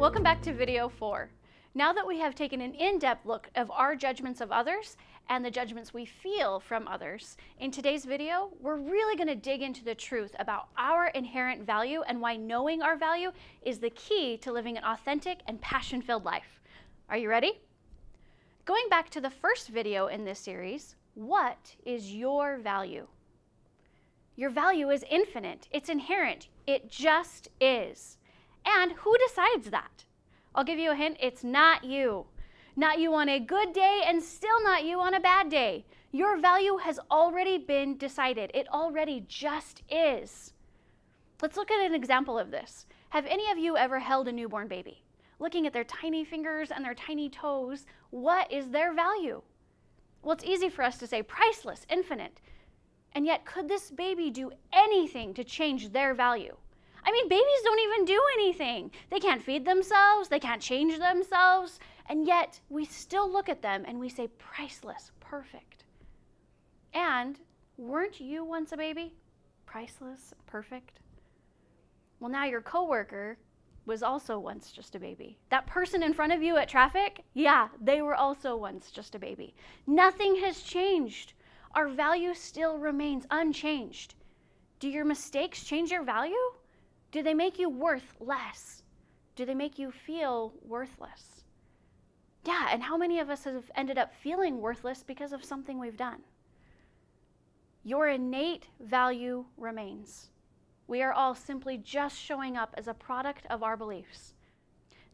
Welcome back to video 4. Now that we have taken an in-depth look of our judgments of others and the judgments we feel from others, in today's video, we're really going to dig into the truth about our inherent value and why knowing our value is the key to living an authentic and passion-filled life. Are you ready? Going back to the first video in this series, what is your value? Your value is infinite. It's inherent. It just is. And who decides that? I'll give you a hint. It's not you. Not you on a good day and still not you on a bad day. Your value has already been decided. It already just is. Let's look at an example of this. Have any of you ever held a newborn baby? Looking at their tiny fingers and their tiny toes, what is their value? Well, it's easy for us to say priceless, infinite. And yet, could this baby do anything to change their value? I mean, babies don't even do anything. They can't feed themselves, they can't change themselves, and yet we still look at them and we say priceless, perfect. And weren't you once a baby? Priceless, perfect? Well, now your coworker was also once just a baby. That person in front of you at traffic, yeah, they were also once just a baby. Nothing has changed. Our value still remains unchanged. Do your mistakes change your value? Do they make you worth less? Do they make you feel worthless? Yeah, and how many of us have ended up feeling worthless because of something we've done? Your innate value remains. We are all simply just showing up as a product of our beliefs.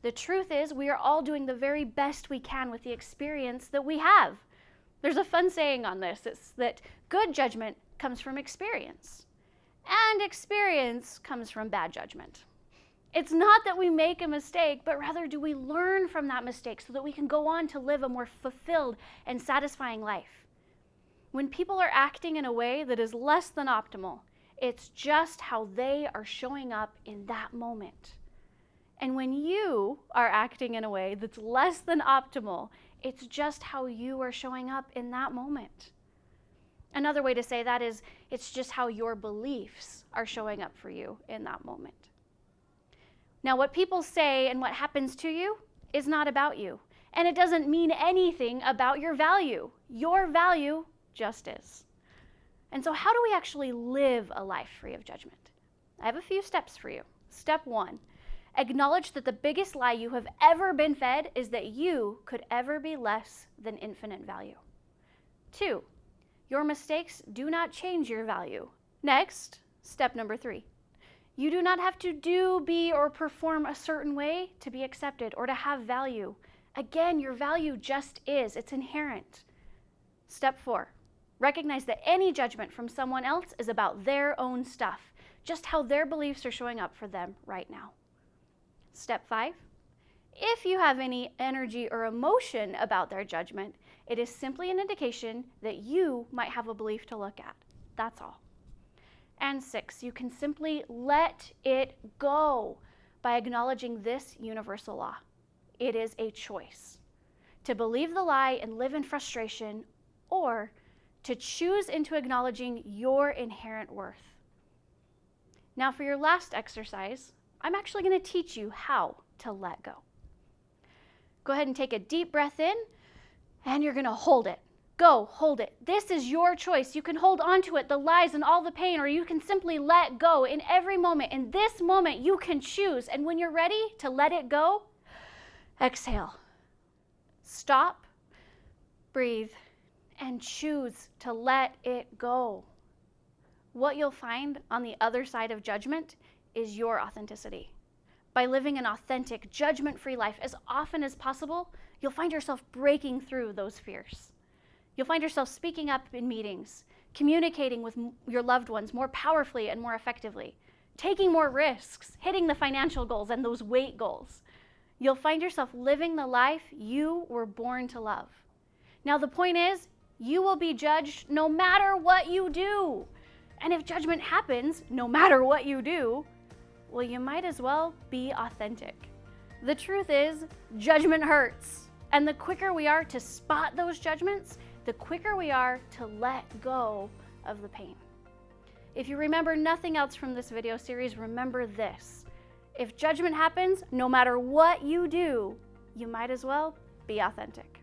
The truth is, we are all doing the very best we can with the experience that we have. There's a fun saying on this. It's that good judgment comes from experience. And experience comes from bad judgment. It's not that we make a mistake, but rather do we learn from that mistake so that we can go on to live a more fulfilled and satisfying life. When people are acting in a way that is less than optimal, it's just how they are showing up in that moment. And when you are acting in a way that's less than optimal, it's just how you are showing up in that moment. Another way to say that is, it's just how your beliefs are showing up for you in that moment. Now, what people say and what happens to you is not about you, and it doesn't mean anything about your value. Your value just is. And so how do we actually live a life free of judgment? I have a few steps for you. Step 1, acknowledge that the biggest lie you have ever been fed is that you could ever be less than infinite value. 2, your mistakes do not change your value. Next, step number 3. You do not have to do, be, or perform a certain way to be accepted or to have value. Again, your value just is. It's inherent. Step 4. Recognize that any judgment from someone else is about their own stuff, just how their beliefs are showing up for them right now. Step 5. If you have any energy or emotion about their judgment, it is simply an indication that you might have a belief to look at. That's all. And 6, you can simply let it go by acknowledging this universal law. It is a choice to believe the lie and live in frustration, or to choose into acknowledging your inherent worth. Now, for your last exercise, I'm actually going to teach you how to let go. Go ahead and take a deep breath in, and you're going to hold it. Go, hold it. This is your choice. You can hold on to it, the lies and all the pain, or you can simply let go in every moment. In this moment, you can choose. And when you're ready to let it go, exhale. Stop, breathe, and choose to let it go. What you'll find on the other side of judgment is your authenticity. By living an authentic, judgment-free life as often as possible, you'll find yourself breaking through those fears. You'll find yourself speaking up in meetings, communicating with your loved ones more powerfully and more effectively, taking more risks, hitting the financial goals and those weight goals. You'll find yourself living the life you were born to love. Now, the point is, you will be judged no matter what you do. And if judgment happens, no matter what you do, well, you might as well be authentic. The truth is, judgment hurts. And the quicker we are to spot those judgments, the quicker we are to let go of the pain. If you remember nothing else from this video series, remember this. If judgment happens, no matter what you do, you might as well be authentic.